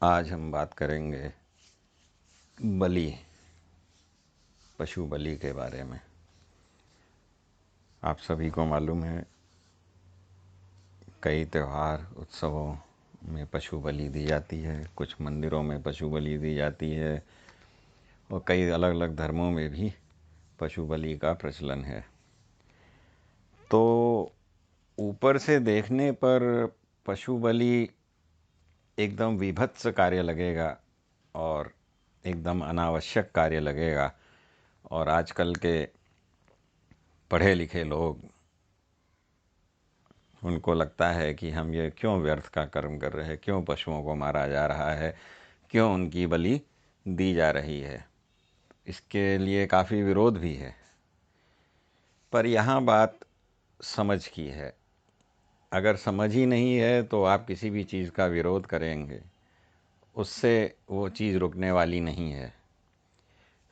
आज हम बात करेंगे बलि, पशु बलि के बारे में। आप सभी को मालूम है, कई त्यौहार उत्सवों में पशु बलि दी जाती है, कुछ मंदिरों में पशु बलि दी जाती है और कई अलग अलग धर्मों में भी पशु बलि का प्रचलन है। तो ऊपर से देखने पर पशु बलि एकदम विभत्स कार्य लगेगा और एकदम अनावश्यक कार्य लगेगा, और आजकल के पढ़े लिखे लोग, उनको लगता है कि हम ये क्यों व्यर्थ का कर्म कर रहे हैं, क्यों पशुओं को मारा जा रहा है, क्यों उनकी बलि दी जा रही है। इसके लिए काफ़ी विरोध भी है। पर यहाँ बात समझ की है। अगर समझ ही नहीं है तो आप किसी भी चीज़ का विरोध करेंगे, उससे वो चीज़ रुकने वाली नहीं है।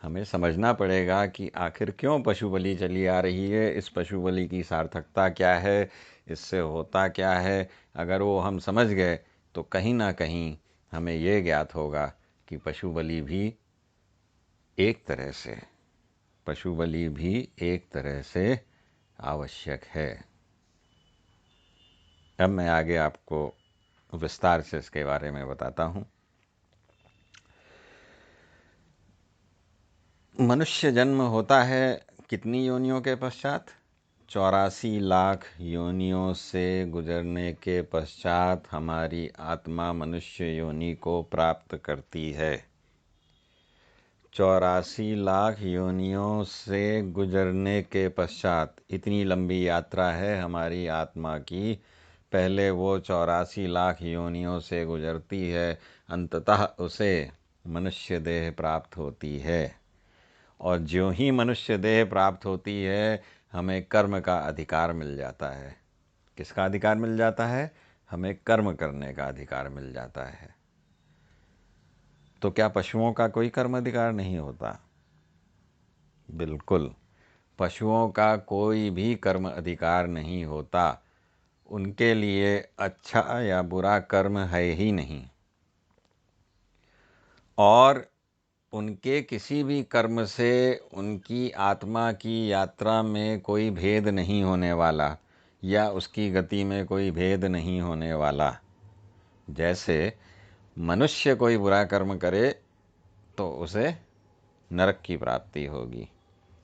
हमें समझना पड़ेगा कि आखिर क्यों पशु बलि चली आ रही है, इस पशु बलि की सार्थकता क्या है, इससे होता क्या है। अगर वो हम समझ गए तो कहीं ना कहीं हमें ये ज्ञात होगा कि पशु बलि भी एक तरह से आवश्यक है। अब मैं आगे आपको विस्तार से इसके बारे में बताता हूँ। मनुष्य जन्म होता है कितनी योनियों के पश्चात? 84 लाख योनियों से गुजरने के पश्चात हमारी आत्मा मनुष्य योनि को प्राप्त करती है। 84 लाख योनियों से गुजरने के पश्चात, इतनी लंबी यात्रा है हमारी आत्मा की। पहले वो 84 लाख योनियों से गुजरती है, अंततः उसे मनुष्य देह प्राप्त होती है। और ज्यों ही मनुष्य देह प्राप्त होती है, हमें कर्म का अधिकार मिल जाता है। किसका अधिकार मिल जाता है? हमें कर्म करने का अधिकार मिल जाता है। तो क्या पशुओं का कोई कर्म अधिकार नहीं होता? बिल्कुल, पशुओं का कोई भी कर्म अधिकार नहीं होता। उनके लिए अच्छा या बुरा कर्म है ही नहीं, और उनके किसी भी कर्म से उनकी आत्मा की यात्रा में कोई भेद नहीं होने वाला, या उसकी गति में कोई भेद नहीं होने वाला। जैसे मनुष्य कोई बुरा कर्म करे तो उसे नरक की प्राप्ति होगी,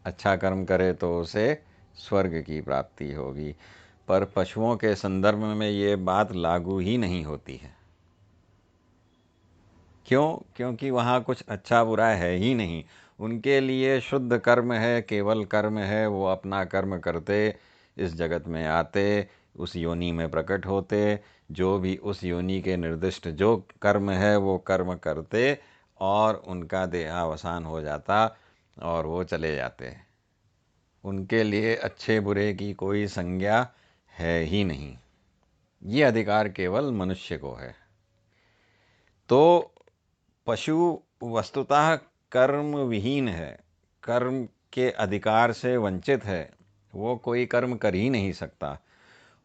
अच्छा कर्म करे तो उसे स्वर्ग की प्राप्ति होगी। पर पशुओं के संदर्भ में ये बात लागू ही नहीं होती है। क्यों? क्योंकि वहाँ कुछ अच्छा बुरा है ही नहीं। उनके लिए शुद्ध कर्म है, केवल कर्म है। वो अपना कर्म करते, इस जगत में आते, उस योनि में प्रकट होते, जो भी उस योनि के निर्दिष्ट जो कर्म है वो कर्म करते, और उनका देहावसान हो जाता और वो चले जाते। उनके लिए अच्छे बुरे की कोई संज्ञा है ही नहीं। ये अधिकार केवल मनुष्य को है। तो पशु वस्तुतः कर्म विहीन है, कर्म के अधिकार से वंचित है। वो कोई कर्म कर ही नहीं सकता।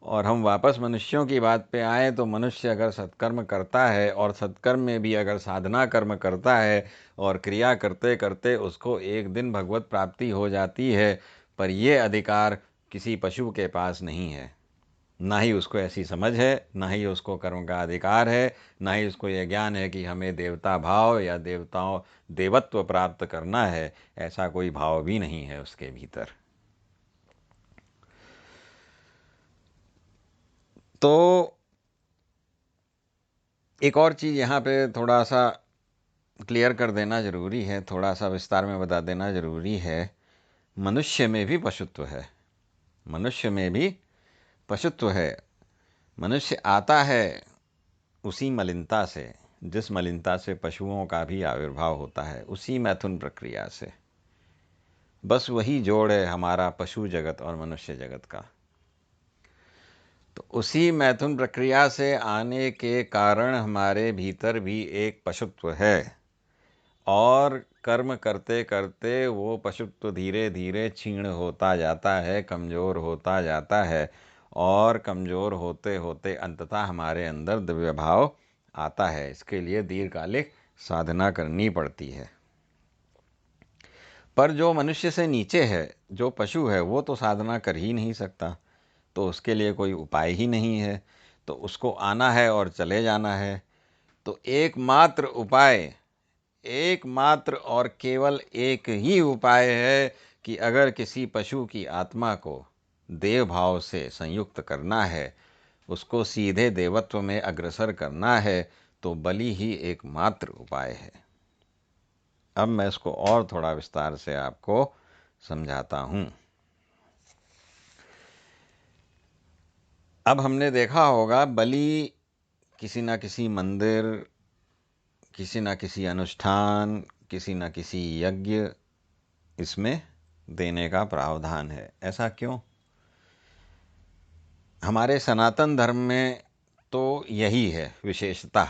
और हम वापस मनुष्यों की बात पे आए तो मनुष्य अगर सत्कर्म करता है, और सत्कर्म में भी अगर साधना कर्म करता है, और क्रिया करते करते उसको एक दिन भगवत प्राप्ति हो जाती है। पर ये अधिकार किसी पशु के पास नहीं है। ना ही उसको ऐसी समझ है, ना ही उसको कर्म का अधिकार है, ना ही उसको यह ज्ञान है कि हमें देवता भाव या देवत्व प्राप्त करना है। ऐसा कोई भाव भी नहीं है उसके भीतर। तो एक और चीज़ यहाँ पे थोड़ा सा क्लियर कर देना ज़रूरी है, थोड़ा सा विस्तार में बता देना ज़रूरी है। मनुष्य में भी पशुत्व है, मनुष्य में भी पशुत्व है। मनुष्य आता है उसी मलिनता से, जिस मलिनता से पशुओं का भी आविर्भाव होता है, उसी मैथुन प्रक्रिया से। बस वही जोड़ है हमारा पशु जगत और मनुष्य जगत का। तो उसी मैथुन प्रक्रिया से आने के कारण हमारे भीतर भी एक पशुत्व है, और कर्म करते करते वो पशुत्व धीरे धीरे क्षीण होता जाता है, कमज़ोर होता जाता है, और कमज़ोर होते होते अंततः हमारे अंदर दिव्य भाव आता है। इसके लिए दीर्घकालिक साधना करनी पड़ती है। पर जो मनुष्य से नीचे है, जो पशु है, वो तो साधना कर ही नहीं सकता, तो उसके लिए कोई उपाय ही नहीं है। तो उसको आना है और चले जाना है। तो एकमात्र उपाय, एकमात्र और केवल एक ही उपाय है कि अगर किसी पशु की आत्मा को देव भाव से संयुक्त करना है, उसको सीधे देवत्व में अग्रसर करना है, तो बलि ही एकमात्र उपाय है। अब मैं इसको और थोड़ा विस्तार से आपको समझाता हूं। अब हमने देखा होगा बलि किसी न किसी मंदिर, किसी न किसी अनुष्ठान, किसी न किसी यज्ञ, इसमें देने का प्रावधान है। ऐसा क्यों? हमारे सनातन धर्म में तो यही है विशेषता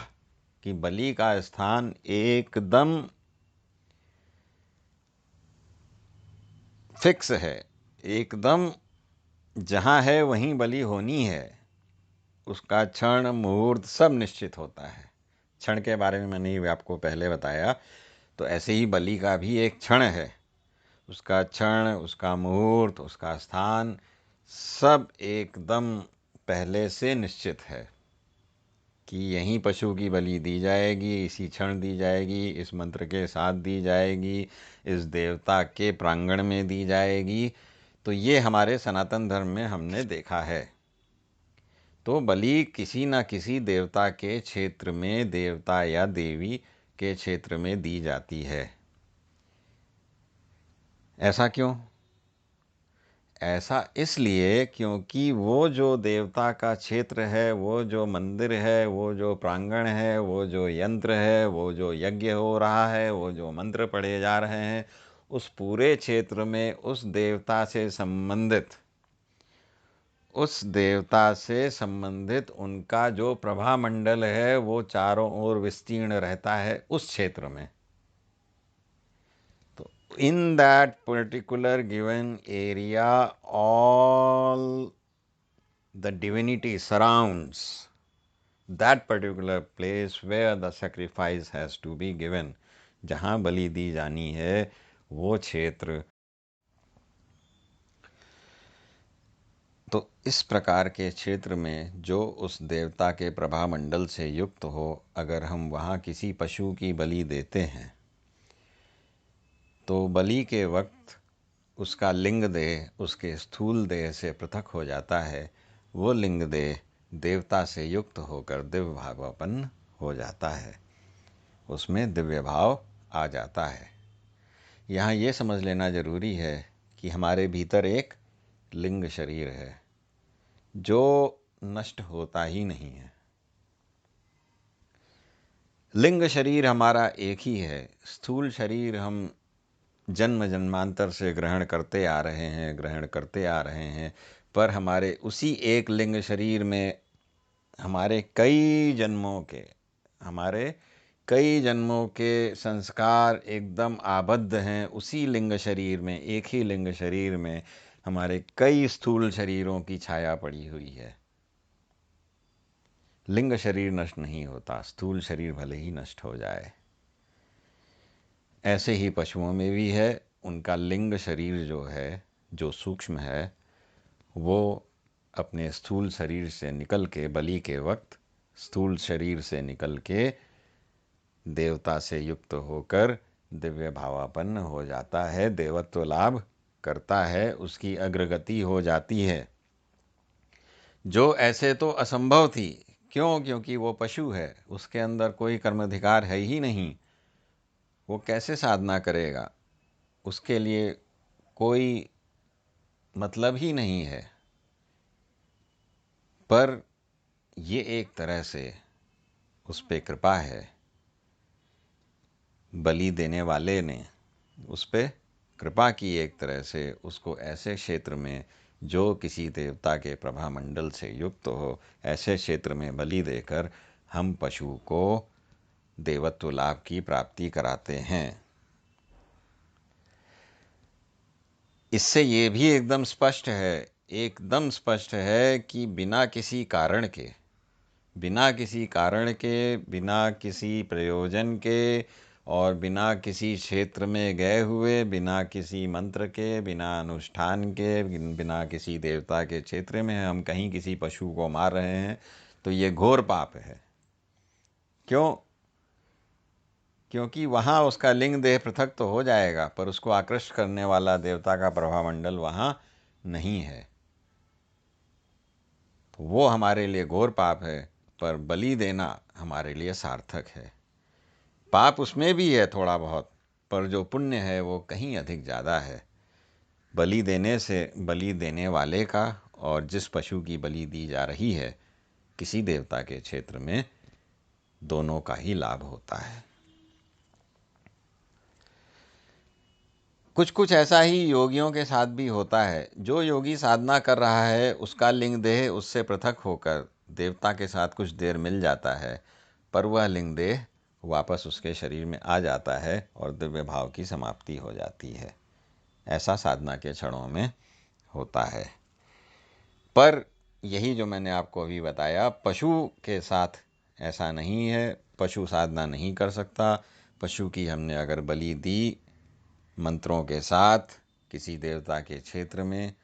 कि बलि का स्थान एकदम फिक्स है, एकदम जहाँ है वहीं बलि होनी है। उसका क्षण मुहूर्त सब निश्चित होता है। क्षण के बारे में मैंने आपको पहले बताया, तो ऐसे ही बलि का भी एक क्षण है। उसका क्षण, उसका मुहूर्त, उसका स्थान सब एकदम पहले से निश्चित है कि यहीं पशु की बलि दी जाएगी, इसी क्षण दी जाएगी, इस मंत्र के साथ दी जाएगी, इस देवता के प्रांगण में दी जाएगी। तो ये हमारे सनातन धर्म में हमने देखा है। तो बलि किसी न किसी देवता के क्षेत्र में, देवता या देवी के क्षेत्र में दी जाती है। ऐसा क्यों? ऐसा इसलिए क्योंकि वो जो देवता का क्षेत्र है, वो जो मंदिर है, वो जो प्रांगण है, वो जो यंत्र है, वो जो यज्ञ हो रहा है, वो जो मंत्र पढ़े जा रहे हैं, उस पूरे क्षेत्र में उस देवता से संबंधित उनका जो प्रभा मंडल है, वो चारों ओर विस्तीर्ण रहता है उस क्षेत्र में। तो in that particular given area, all the divinity surrounds that particular place where the sacrifice has to be given। जहाँ बलि दी जानी है वो क्षेत्र। तो इस प्रकार के क्षेत्र में जो उस देवता के प्रभा मंडल से युक्त हो, अगर हम वहाँ किसी पशु की बलि देते हैं, तो बलि के वक्त उसका लिंग देह उसके स्थूल देह से पृथक हो जाता है। वो लिंग देह देवता से युक्त होकर दिव्य भावापन्न हो जाता है, उसमें दिव्य भाव आ जाता है। यहाँ ये समझ लेना जरूरी है कि हमारे भीतर एक लिंग शरीर है जो नष्ट होता ही नहीं है। लिंग शरीर हमारा एक ही है। स्थूल शरीर हम जन्म जन्मांतर से ग्रहण करते आ रहे हैं, पर हमारे उसी एक लिंग शरीर में हमारे कई जन्मों के संस्कार एकदम आबद्ध हैं। उसी लिंग शरीर में, एक ही लिंग शरीर में हमारे कई स्थूल शरीरों की छाया पड़ी हुई है। लिंग शरीर नष्ट नहीं होता, स्थूल शरीर भले ही नष्ट हो जाए। ऐसे ही पशुओं में भी है। उनका लिंग शरीर जो है, जो सूक्ष्म है, वो अपने स्थूल शरीर से निकल के बलि के वक्त स्थूल शरीर से निकल के देवता से युक्त होकर दिव्य भावापन्न हो जाता है, देवत्व लाभ करता है, उसकी अग्रगति हो जाती है, जो ऐसे तो असंभव थी। क्यों? क्योंकि वो पशु है, उसके अंदर कोई कर्माधिकार है ही नहीं। वो कैसे साधना करेगा? उसके लिए कोई मतलब ही नहीं है। पर ये एक तरह से उस पे कृपा है, बलि देने वाले ने उस पे कृपा की एक तरह से। उसको ऐसे क्षेत्र में जो किसी देवता के प्रभा मंडल से युक्त हो, ऐसे क्षेत्र में बलि देकर हम पशु को देवत्व लाभ की प्राप्ति कराते हैं। इससे ये भी एकदम स्पष्ट है कि बिना किसी कारण के बिना किसी कारण के, बिना किसी प्रयोजन के और बिना किसी क्षेत्र में गए हुए, बिना किसी मंत्र के, बिना अनुष्ठान के, बिना किसी देवता के क्षेत्र में हम कहीं किसी पशु को मार रहे हैं तो ये घोर पाप है। क्यों? क्योंकि वहाँ उसका लिंग देह पृथक तो हो जाएगा, पर उसको आकृष्ट करने वाला देवता का प्रभामंडल वहाँ नहीं है, तो वो हमारे लिए घोर पाप है। पर बलि देना हमारे लिए सार्थक है। पाप उसमें भी है थोड़ा बहुत, पर जो पुण्य है वो कहीं अधिक ज़्यादा है। बलि देने से बलि देने वाले का और जिस पशु की बलि दी जा रही है किसी देवता के क्षेत्र में, दोनों का ही लाभ होता है। कुछ कुछ ऐसा ही योगियों के साथ भी होता है। जो योगी साधना कर रहा है उसका लिंग देह उससे पृथक होकर देवता के साथ कुछ देर मिल जाता है, पर वह लिंग देह वापस उसके शरीर में आ जाता है और दिव्य भाव की समाप्ति हो जाती है। ऐसा साधना के क्षणों में होता है। पर यही जो मैंने आपको अभी बताया, पशु के साथ ऐसा नहीं है। पशु साधना नहीं कर सकता। पशु की हमने अगर बलि दी मंत्रों के साथ किसी देवता के क्षेत्र में,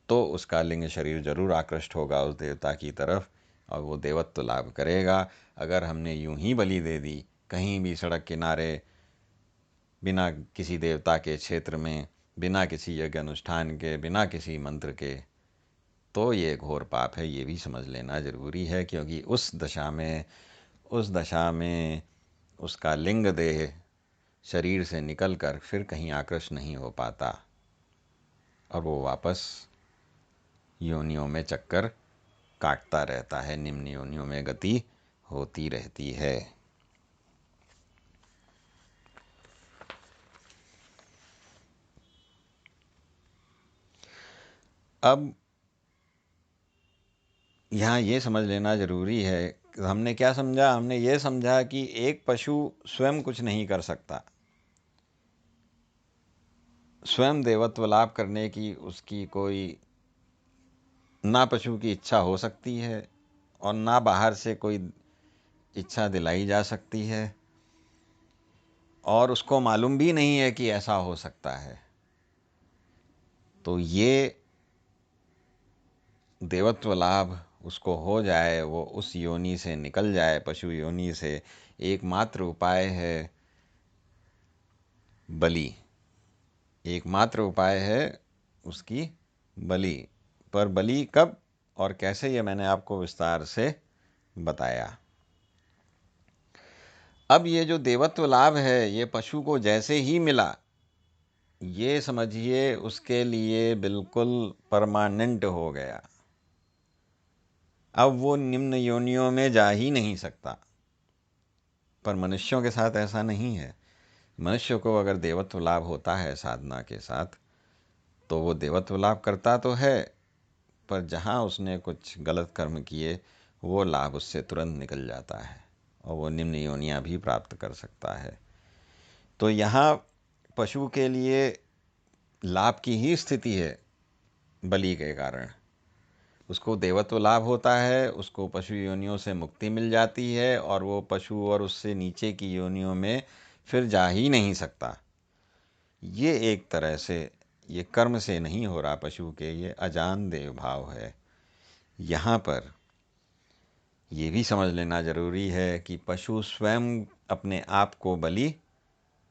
तो उसका लिंग शरीर जरूर आकृष्ट होगा उस देवता की तरफ और वो देवत्व लाभ करेगा। अगर हमने यूं ही बलि दे दी कहीं भी सड़क किनारे, बिना किसी देवता के क्षेत्र में, बिना किसी यज्ञ अनुष्ठान के, बिना किसी मंत्र के, तो ये घोर पाप है। ये भी समझ लेना जरूरी है, क्योंकि उस दशा में उसका लिंग देह शरीर से निकलकर फिर कहीं आकृष्ट नहीं हो पाता और वो वापस योनियों में चक्कर काटता रहता है, निम्न योनियों में गति होती रहती है। अब यहाँ ये समझ लेना जरूरी है, हमने क्या समझा? हमने ये समझा कि एक पशु स्वयं कुछ नहीं कर सकता। स्वयं देवत्व लाभ करने की उसकी कोई ना पशु की इच्छा हो सकती है और ना बाहर से कोई इच्छा दिलाई जा सकती है, और उसको मालूम भी नहीं है कि ऐसा हो सकता है। तो ये देवत्व लाभ उसको हो जाए, वो उस योनि से निकल जाए, पशु योनि से, एकमात्र उपाय है बलि। एकमात्र उपाय है उसकी बलि। पर बलि कब और कैसे, ये मैंने आपको विस्तार से बताया। अब ये जो देवत्व लाभ है ये पशु को जैसे ही मिला, ये समझिए उसके लिए बिल्कुल परमानेंट हो गया। अब वो निम्न योनियों में जा ही नहीं सकता। पर मनुष्यों के साथ ऐसा नहीं है। मनुष्य को अगर देवत्व लाभ होता है साधना के साथ, तो वो देवत्व लाभ करता तो है, पर जहाँ उसने कुछ गलत कर्म किए वो लाभ उससे तुरंत निकल जाता है और वो निम्न योनियाँ भी प्राप्त कर सकता है। तो यहाँ पशु के लिए लाभ की ही स्थिति है। बलि के कारण उसको देवत्व लाभ होता है, उसको पशु योनियों से मुक्ति मिल जाती है और वो पशु और उससे नीचे की योनियों में फिर जा ही नहीं सकता। ये एक तरह से ये कर्म से नहीं हो रहा पशु के, ये अजान देव भाव है। यहाँ पर ये भी समझ लेना जरूरी है कि पशु स्वयं अपने आप को बलि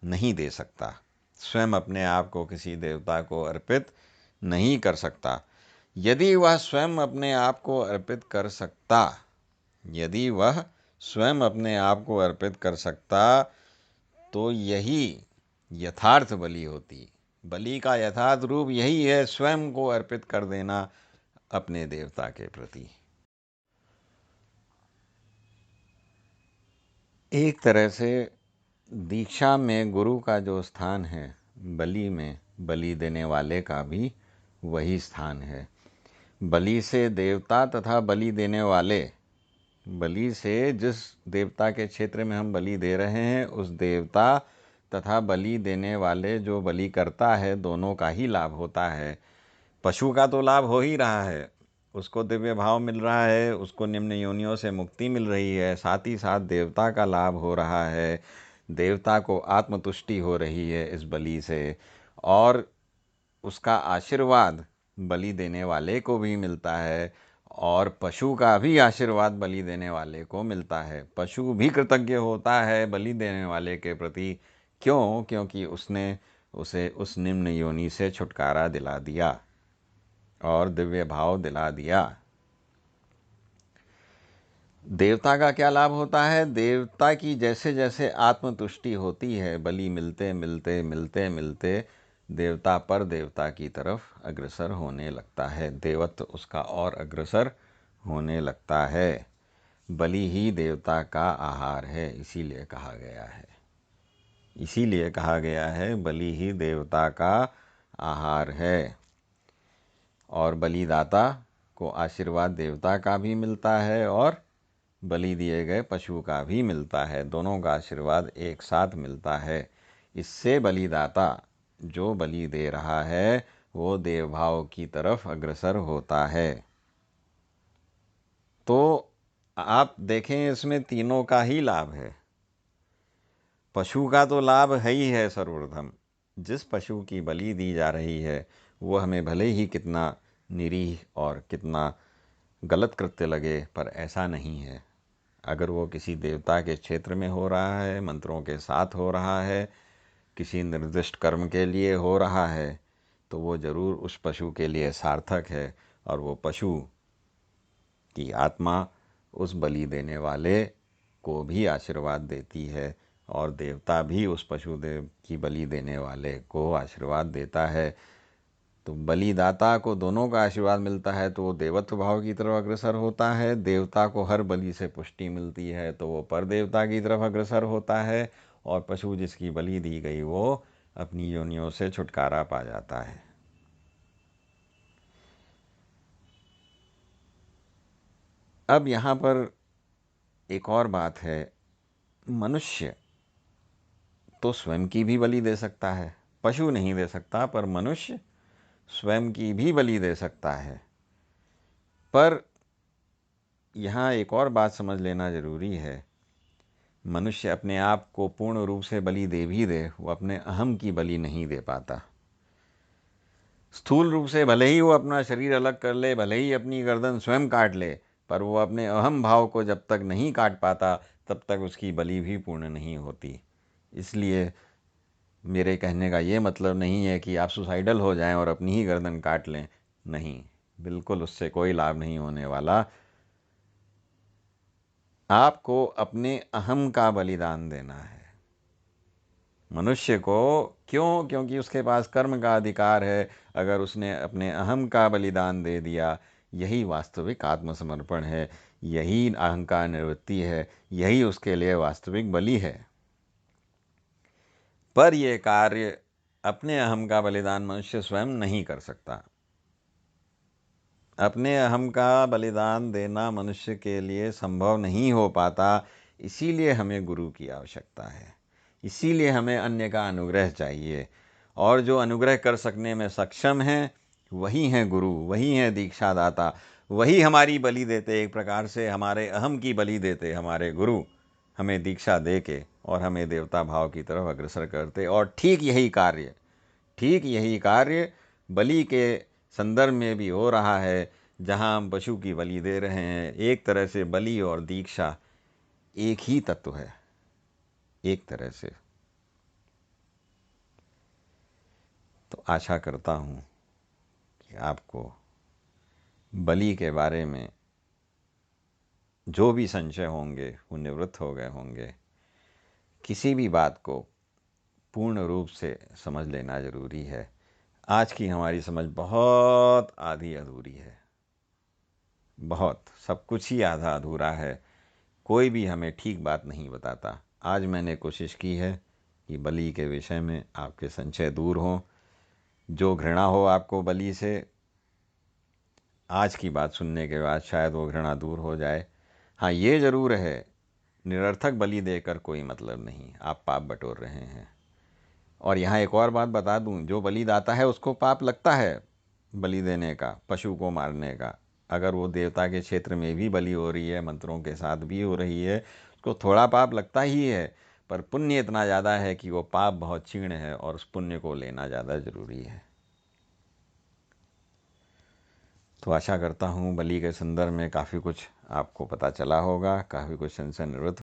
नहीं दे सकता, स्वयं अपने आप को किसी देवता को अर्पित नहीं कर सकता। यदि वह स्वयं अपने आप को अर्पित कर सकता, यदि वह स्वयं अपने आप को अर्पित कर सकता, तो यही यथार्थ बलि होती। बलि का यथार्थ रूप यही है, स्वयं को अर्पित कर देना अपने देवता के प्रति। एक तरह से दीक्षा में गुरु का जो स्थान है, बलि में बलि देने वाले का भी वही स्थान है। बलि से देवता तथा बलि देने वाले, बलि से जिस देवता के क्षेत्र में हम बलि दे रहे हैं उस देवता तथा बलि देने वाले जो बलि करता है, दोनों का ही लाभ होता है। पशु का तो लाभ हो ही रहा है, उसको दिव्य भाव मिल रहा है, उसको निम्न योनियों से मुक्ति मिल रही है, साथ ही साथ देवता का लाभ हो रहा है, देवता को आत्मतुष्टि हो रही है इस बलि से, और उसका आशीर्वाद बलि देने वाले को भी मिलता है, और पशु का भी आशीर्वाद बलि देने वाले को मिलता है। पशु भी कृतज्ञ होता है बलि देने वाले के प्रति। क्यों? क्योंकि उसने उसे उस निम्न योनि से छुटकारा दिला दिया और दिव्य भाव दिला दिया। देवता का क्या लाभ होता है? देवता की जैसे जैसे आत्मतुष्टि होती है, बलि मिलते मिलते मिलते मिलते देवता पर देवता की तरफ अग्रसर होने लगता है, देवत्व उसका और अग्रसर होने लगता है। बलि ही देवता का आहार है, इसीलिए कहा गया है, इसीलिए कहा गया है बलि ही देवता का आहार है। और बलिदाता को आशीर्वाद देवता का भी मिलता है और बलि दिए गए पशु का भी मिलता है, दोनों का आशीर्वाद एक साथ मिलता है। इससे बलिदाता जो बलि दे रहा है वो देवभाव की तरफ अग्रसर होता है। तो आप देखें, इसमें तीनों का ही लाभ है। पशु का तो लाभ है ही है सर्वप्रथम। जिस पशु की बलि दी जा रही है वो हमें भले ही कितना निरीह और कितना गलत कृत्य लगे, पर ऐसा नहीं है। अगर वो किसी देवता के क्षेत्र में हो रहा है, मंत्रों के साथ हो रहा है, किसी निर्दिष्ट कर्म के लिए हो रहा है, तो वो ज़रूर उस पशु के लिए सार्थक है, और वो पशु की आत्मा उस बलि देने वाले को भी आशीर्वाद देती है, और देवता भी उस पशु देव की बलि देने वाले को आशीर्वाद देता है। तो बलिदाता को दोनों का आशीर्वाद मिलता है तो वो देवत्व भाव की तरफ अग्रसर होता है। देवता को हर बलि से पुष्टि मिलती है तो वो पर देवता की तरफ अग्रसर होता है, और पशु जिसकी बलि दी गई वो अपनी योनियों से छुटकारा पा जाता है। अब यहाँ पर एक और बात है, मनुष्य तो स्वयं की भी बलि दे सकता है, पशु नहीं दे सकता, पर मनुष्य स्वयं की भी बलि दे सकता है। पर यहाँ एक और बात समझ लेना ज़रूरी है, मनुष्य अपने आप को पूर्ण रूप से बलि दे भी दे, वो अपने अहम की बलि नहीं दे पाता। स्थूल रूप से भले ही वो अपना शरीर अलग कर ले, भले ही अपनी गर्दन स्वयं काट ले, पर वो अपने अहम भाव को जब तक नहीं काट पाता तब तक उसकी बलि भी पूर्ण नहीं होती। इसलिए मेरे कहने का ये मतलब नहीं है कि आप सुसाइडल हो जाएं और अपनी ही गर्दन काट लें, नहीं, बिल्कुल उससे कोई लाभ नहीं होने वाला। आपको अपने अहम का बलिदान देना है मनुष्य को। क्यों? क्योंकि उसके पास कर्म का अधिकार है। अगर उसने अपने अहम का बलिदान दे दिया, यही वास्तविक आत्मसमर्पण है, यही अहंकार निवृत्ति है, यही उसके लिए वास्तविक बलि है। पर यह कार्य अपने अहम का बलिदान मनुष्य स्वयं नहीं कर सकता। अपने अहम का बलिदान देना मनुष्य के लिए संभव नहीं हो पाता। इसीलिए हमें गुरु की आवश्यकता है, इसीलिए हमें अन्य का अनुग्रह चाहिए, और जो अनुग्रह कर सकने में सक्षम हैं वही हैं गुरु, वही हैं दीक्षादाता, वही हमारी बलि देते, एक प्रकार से हमारे अहम की बलि देते हमारे गुरु, हमें दीक्षा दे के और हमें देवता भाव की तरफ अग्रसर करते। और ठीक यही कार्य बलि के संदर्भ में भी हो रहा है, जहाँ हम पशु की बलि दे रहे हैं। एक तरह से बलि और दीक्षा एक ही तत्व है, एक तरह से। तो आशा करता हूँ कि आपको बलि के बारे में जो भी संशय होंगे वो निवृत्त हो गए होंगे। किसी भी बात को पूर्ण रूप से समझ लेना ज़रूरी है। आज की हमारी समझ बहुत आधी अधूरी है, बहुत, सब कुछ ही आधा अधूरा है। कोई भी हमें ठीक बात नहीं बताता। आज मैंने कोशिश की है कि बलि के विषय में आपके संशय दूर हों। जो घृणा हो आपको बलि से, आज की बात सुनने के बाद शायद वो घृणा दूर हो जाए। हाँ, ये ज़रूर है, निरर्थक बलि देकर कोई मतलब नहीं, आप पाप बटोर रहे हैं। और यहाँ एक और बात बता दूँ, जो बलि दाता है उसको पाप लगता है बलि देने का, पशु को मारने का। अगर वो देवता के क्षेत्र में भी बलि हो रही है, मंत्रों के साथ भी हो रही है, उसको थोड़ा पाप लगता ही है, पर पुण्य इतना ज़्यादा है कि वो पाप बहुत क्षीण है और उस पुण्य को लेना ज़्यादा ज़रूरी है। तो आशा करता हूँ बलि के संदर्भ में काफ़ी कुछ आपको पता चला होगा, काफ़ी कुछ संशय निवृत्त